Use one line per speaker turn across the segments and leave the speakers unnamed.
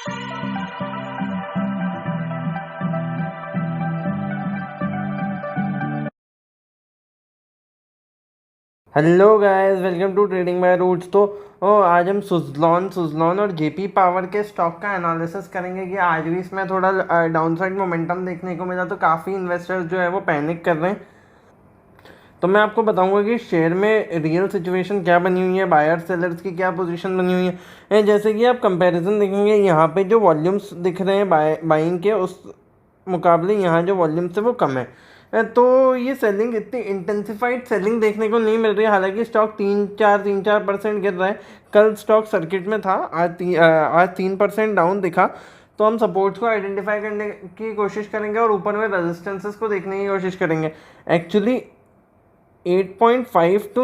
Hello guys, welcome to trading by roots. तो आज हम सुज़लॉन और जेपी पावर के स्टॉक का एनालिसिस करेंगे कि आज भी इसमें थोड़ा डाउनसाइड मोमेंटम देखने को मिला, तो काफ़ी इन्वेस्टर्स जो है वो पैनिक कर रहे हैं। तो मैं आपको बताऊंगा कि शेयर में रियल सिचुएशन क्या बनी हुई है, बायर सेलर्स की क्या पोजीशन बनी हुई है। जैसे कि आप कंपैरिजन देखेंगे, यहाँ पे जो वॉल्यूम्स दिख रहे हैं बाइंग के, उस मुकाबले यहाँ जो वॉल्यूम्स है वो कम है। तो ये सेलिंग इतनी इंटेंसिफाइड सेलिंग देखने को नहीं मिल रही है। हालांकि स्टॉक 3-4% गिर रहा है। कल स्टॉक सर्किट में था, आज 3% डाउन दिखा। तो हम सपोर्ट्स को आइडेंटिफाई करने की कोशिश करेंगे और ऊपर में रेजिस्टेंसेस को देखने की कोशिश करेंगे। एक्चुअली 8.5 to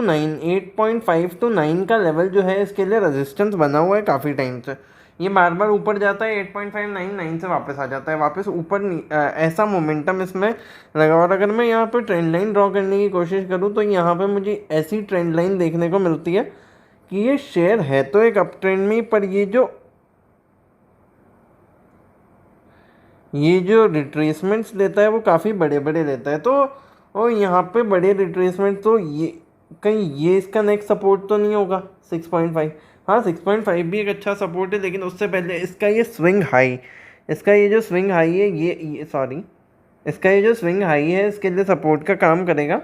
9 का लेवल जो है, इसके लिए रेजिस्टेंस बना हुआ है काफ़ी टाइम से। ये बार बार ऊपर जाता है, 8.599 से वापस आ जाता है, वापस ऊपर ऐसा मोमेंटम इसमें लगा। और अगर मैं यहाँ पे ट्रेंड लाइन ड्रॉ करने की कोशिश करूँ तो यहाँ पे मुझे ऐसी ट्रेंड लाइन देखने को मिलती है कि ये शेयर है तो एक अप ट्रेंड में, पर ये जो रिट्रेसमेंट्स लेता है वो काफ़ी बड़े बड़े लेता है। तो और यहाँ पे बड़े रिट्रेसमेंट, तो ये कहीं ये इसका नेक्स्ट सपोर्ट तो नहीं होगा 6.5। हाँ, 6.5 भी एक अच्छा सपोर्ट है, लेकिन उससे पहले इसका ये स्विंग हाई, इसका ये जो स्विंग हाई है, ये सॉरी, इसका ये जो स्विंग हाई है, इसके लिए सपोर्ट का काम करेगा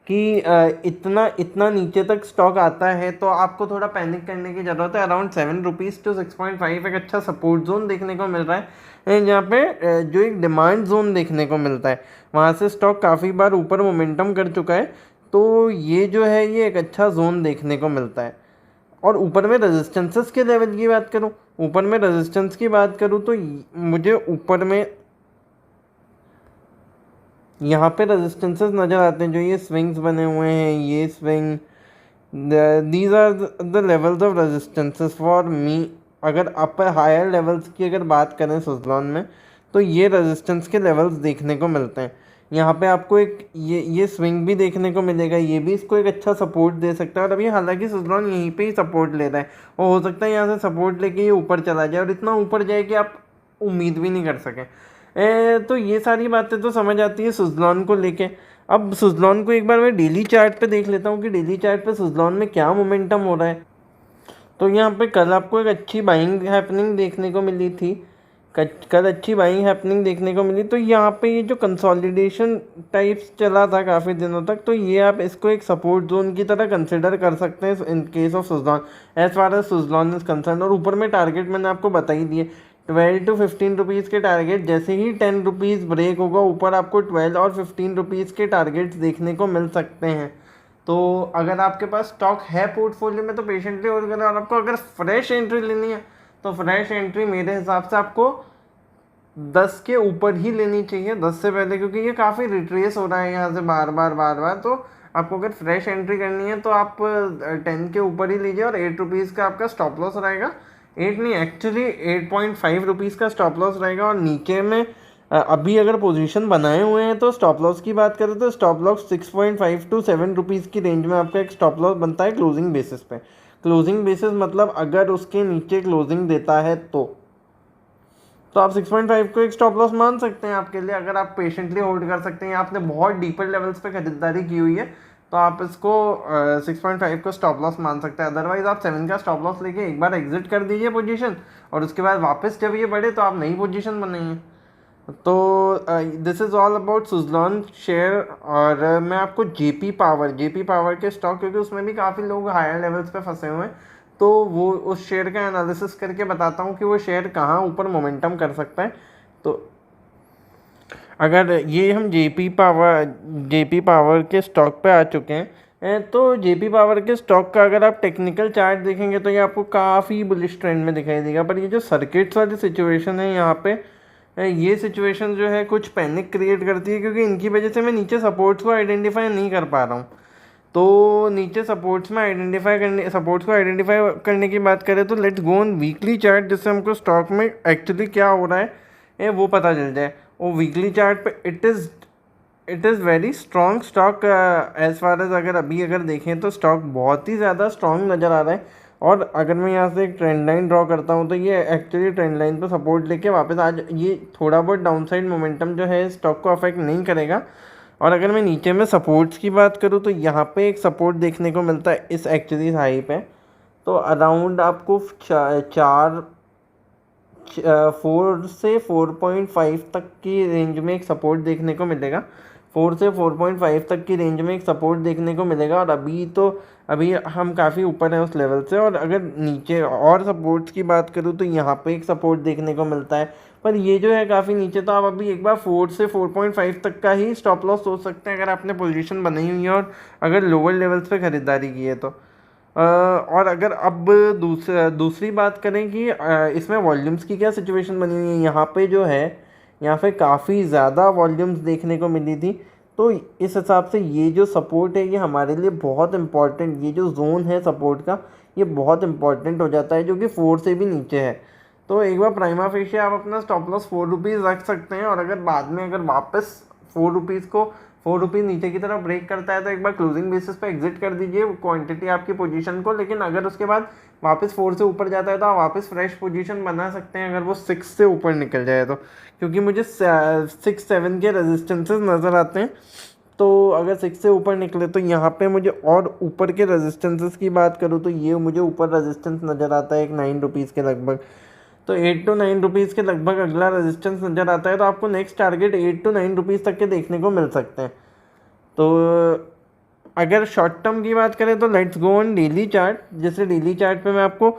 कि इतना इतना नीचे तक स्टॉक आता है तो आपको थोड़ा पैनिक करने की ज़रूरत है। अराउंड 7 रुपीज़ टू 6.5 एक अच्छा सपोर्ट जोन देखने को मिल रहा है, जहाँ पे जो एक डिमांड जोन देखने को मिलता है, वहाँ से स्टॉक काफ़ी बार ऊपर मोमेंटम कर चुका है। तो ये जो है, ये एक अच्छा जोन देखने को मिलता है। और ऊपर में रेजिस्टेंसेस के लेवल की बात करूँ, ऊपर में रेजिस्टेंस की बात करूँ तो मुझे ऊपर में यहाँ पे रेजिस्टेंसेस नज़र आते हैं, जो ये स्विंग्स बने हुए हैं, ये swing, these are the levels of resistances for me. अगर अपर हायर लेवल्स की अगर बात करें सुज़लॉन में, तो ये रेजिस्टेंस के लेवल्स देखने को मिलते हैं। यहाँ पे आपको एक ये स्विंग भी देखने को मिलेगा, ये भी इसको एक अच्छा सपोर्ट दे सकता है। और अभी हालांकि सुज़लॉन यहीं पे ही सपोर्ट ले रहा है, और हो सकता है यहाँ से सपोर्ट लेके ये ऊपर चला जाए, और इतना ऊपर जाए कि आप उम्मीद भी नहीं कर सकें। तो ये सारी बातें तो समझ आती है सुज़लॉन को लेके। अब सुज़लॉन को एक बार मैं डेली चार्ट पे देख लेता हूँ कि डेली चार्ट पे सुज़लॉन में क्या मोमेंटम हो रहा है। तो यहाँ पे कल आपको एक अच्छी बाइंग हैपनिंग देखने को मिली थी, कल अच्छी बाइंग हैपनिंग देखने को मिली। तो यहाँ पे ये जो कंसोलिडेशन टाइप्स चला था काफ़ी दिनों तक, तो ये आप इसको एक सपोर्ट जोन की तरह कंसिडर कर सकते हैं in case of Suzlon, as far as Suzlon is concern. और ऊपर में टारगेट मैंने आपको बता ही दिए, 12 to 15 रुपीज़ के टारगेट। जैसे ही 10 रुपीज़ ब्रेक होगा ऊपर, आपको 12 और 15 रुपीज़ के टारगेट्स देखने को मिल सकते हैं। तो अगर आपके पास स्टॉक है पोर्टफोलियो में तो पेशेंटली होल्ड करें। और आपको अगर फ्रेश एंट्री लेनी है तो फ्रेश एंट्री मेरे हिसाब से आपको 10 के ऊपर ही लेनी चाहिए, 10 से पहले, क्योंकि ये काफ़ी रिट्रेस हो रहा है यहाँ से बार बार। तो आपको अगर फ्रेश एंट्री करनी है तो आप 10 के ऊपर ही लीजिए, और 8 रुपीज़ का आपका स्टॉप लॉस रहेगा। 8 नहीं, एक्चुअली 8.5 रुपीज़ का स्टॉप लॉस रहेगा। और नीचे में अभी अगर पोजीशन बनाए हुए हैं तो स्टॉप लॉस की बात करें तो स्टॉप लॉस 6.5 to 7 रुपीज़ की रेंज में आपका एक स्टॉप लॉस बनता है क्लोजिंग बेसिस पे। क्लोजिंग बेसिस मतलब अगर उसके नीचे क्लोजिंग देता है तो आप 6.5 को एक स्टॉप लॉस मान सकते हैं आपके लिए, अगर आप पेशेंटली होल्ड कर सकते हैं। आपने बहुत डीपर लेवल्स पे खरीदारी की हुई है तो आप इसको 6.5 को स्टॉप लॉस मान सकते हैं। अदरवाइज आप 7 का स्टॉप लॉस लेके एक बार एग्जिट कर दीजिए पोजीशन, और उसके बाद वापस जब ये बढ़े तो आप नई पोजीशन बनाइए। तो this is all about Suzlon share. और मैं आपको जेपी पावर के स्टॉक, क्योंकि उसमें भी काफ़ी लोग हायर लेवल्स पे फंसे हुए हैं, तो वो उस शेयर का एनालिसिस करके बताता हूँ कि वो शेयर कहाँ ऊपर मोमेंटम कर सकता है। तो अगर ये हम जेपी पावर के स्टॉक पे आ चुके हैं, तो जेपी पावर के स्टॉक का अगर आप टेक्निकल चार्ट देखेंगे तो ये आपको काफ़ी बुलिश ट्रेंड में दिखाई देगा। पर ये जो सर्किट्स वाली सिचुएशन है यहाँ पे, ये सिचुएशन जो है कुछ पैनिक क्रिएट करती है, क्योंकि इनकी वजह से मैं नीचे सपोर्ट्स को आइडेंटिफाई नहीं कर पा रहा हूँ। तो नीचे सपोर्ट्स को आइडेंटिफाई करने की बात करें तो let's go on weekly chart, जिससे हमको स्टॉक में एक्चुअली क्या हो रहा है वो पता चल जाए। और वीकली चार्ट पे it is very strong stock, as far as अगर देखें तो स्टॉक बहुत ही ज़्यादा स्ट्रॉन्ग नज़र आ रहा है। और अगर मैं यहाँ से एक ट्रेंड लाइन ड्रॉ करता हूँ तो ये एक्चुअली ट्रेंड लाइन पर सपोर्ट लेके वापस आज ये थोड़ा बहुत डाउनसाइड मोमेंटम जो है स्टॉक को अफेक्ट नहीं करेगा। और अगर मैं नीचे में सपोर्ट्स की बात करूँ तो यहाँ पे एक सपोर्ट देखने को मिलता है इस एक्चुअली हाई पे। तो अराउंड आपको 4 से 4.5 तक की रेंज में एक सपोर्ट देखने को मिलेगा। 4 से 4.5 तक की रेंज में एक सपोर्ट देखने को मिलेगा। और अभी हम काफ़ी ऊपर हैं उस लेवल से। और अगर नीचे और सपोर्ट्स की बात करूँ तो यहाँ पे एक सपोर्ट देखने को मिलता है, पर ये जो है काफ़ी नीचे। तो आप अभी एक बार 4 से 4.5 तक का ही स्टॉप लॉस सोच सकते हैं अगर आपने पोजीशन बनाई हुई है और अगर लोअर लेवल्स पे ख़रीदारी की है तो। और अगर अब दूसरी बात करें कि इसमें वॉल्यूम्स की क्या सिचुएशन बनी हुई है, यहाँ पे जो है यहाँ पे काफ़ी ज़्यादा वॉल्यूम्स देखने को मिली थी। तो इस हिसाब से ये जो सपोर्ट है ये हमारे लिए बहुत इम्पॉर्टेंट, ये जो जोन है सपोर्ट का ये बहुत इम्पॉर्टेंट हो जाता है, जो कि 4 से भी नीचे है। तो एक बार प्राइमा फेशिया आप अपना स्टॉप लॉस 4 रुपीज़ रख सकते हैं। और अगर बाद में अगर वापस 4 रुपीज़ नीचे की तरफ ब्रेक करता है तो एक बार क्लोजिंग बेसिस पे एग्जिट कर दीजिए क्वांटिटी आपकी पोजीशन को। लेकिन अगर उसके बाद वापस 4 से ऊपर जाता है तो आप वापस फ्रेश पोजीशन बना सकते हैं अगर वो 6 से ऊपर निकल जाए तो, क्योंकि मुझे 6-7 के रेजिस्टेंसेस नज़र आते हैं। तो अगर 6 से ऊपर निकले तो यहाँ पे मुझे और ऊपर के रेजिस्टेंसेस की बात करूँ तो ये मुझे ऊपर रेजिस्टेंस नज़र आता है एक 9 रुपीज़ के लगभग। तो 8 to 9 रुपीज़ के लगभग अगला रेजिस्टेंस नज़र आता है। तो आपको नेक्स्ट टारगेट 8 to 9 रुपीज़ तक के देखने को मिल सकते हैं। तो अगर शॉर्ट टर्म की बात करें तो let's go on daily chart. जैसे डेली चार्ट पे मैं आपको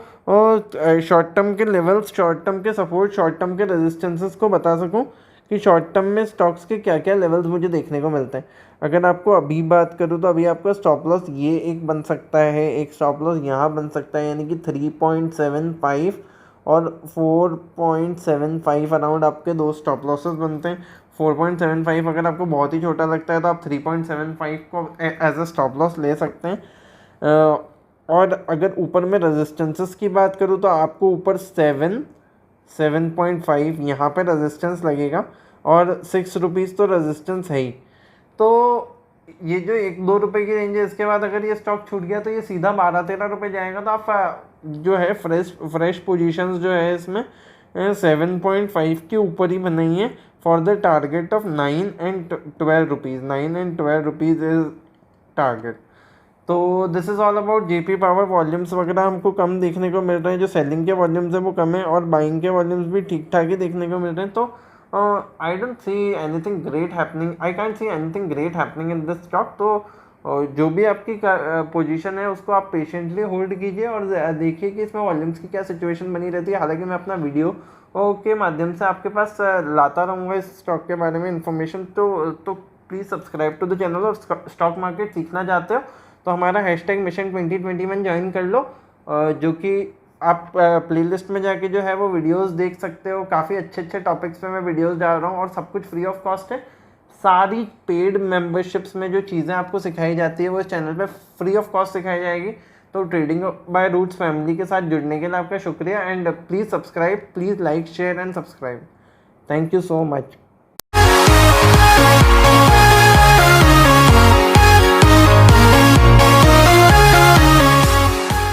शॉर्ट टर्म के लेवल्स, शॉर्ट टर्म के सपोर्ट, शॉर्ट टर्म के रेजिस्टेंसेस को बता सकूं कि शॉर्ट टर्म में स्टॉक्स के क्या क्या लेवल्स मुझे देखने को मिलते हैं। अगर आपको अभी बात करूँ तो अभी आपका स्टॉप लॉस ये एक बन सकता है, एक स्टॉप लॉस यहाँ बन सकता है, यानी कि 3.75 और 4.75 अराउंड आपके दो स्टॉप लॉसेस बनते हैं। 4.75 अगर आपको बहुत ही छोटा लगता है तो आप 3.75 को एज अ स्टॉप लॉस ले सकते हैं। और अगर ऊपर में रेजिस्टेंसेस की बात करूँ तो आपको ऊपर 7.5 यहाँ पे रेजिस्टेंस लगेगा और 6 रुपीज़ तो रेजिस्टेंस है ही। तो ये जो 1-2 रुपये की रेंज है, इसके बाद अगर ये स्टॉक छूट गया तो ये सीधा 12-13 रुपये जाएगा। तो आप जो है फ्रेश पोजीशंस जो है इसमें 7.5 के ऊपर ही बनाई है for the target of 9 and 12 rupees. 9 and 12 rupees is target. तो this is all about JP power. Volumes वगैरह हमको कम देखने को मिल रहे हैं, जो सेलिंग के वॉल्यूम्स है वो कम है और बाइंग के वॉल्यूम्स भी ठीक ठाक ही देखने को मिल रहे हैं। तो I don't see anything great happening, I can't see anything great happening in this stock. तो जो भी आपकी पोजीशन है उसको आप पेशेंटली होल्ड कीजिए और देखिए कि इसमें वॉल्यूम्स की क्या सिचुएशन बनी रहती है। हालांकि मैं अपना वीडियो के माध्यम से आपके पास लाता रहूँगा इस स्टॉक के बारे में इन्फॉर्मेशन। तो please subscribe to the channel. और स्टॉक मार्केट सीखना चाहते हो तो हमारा #मिशन 2021 ज्वाइन कर लो, जो कि आप प्लेलिस्ट में जाके जो है वो वीडियोस देख सकते हो। काफ़ी अच्छे टॉपिक्स पे मैं वीडियोस डाल रहा हूँ और सब कुछ फ्री ऑफ कॉस्ट है। सारी पेड मेंबरशिप्स में जो चीज़ें आपको सिखाई जाती है वो इस चैनल पे फ्री ऑफ कॉस्ट सिखाई जाएगी। तो ट्रेडिंग बाय रूट्स फैमिली के साथ जुड़ने के लिए आपका शुक्रिया। And please subscribe, please like, share and subscribe. Thank you so much.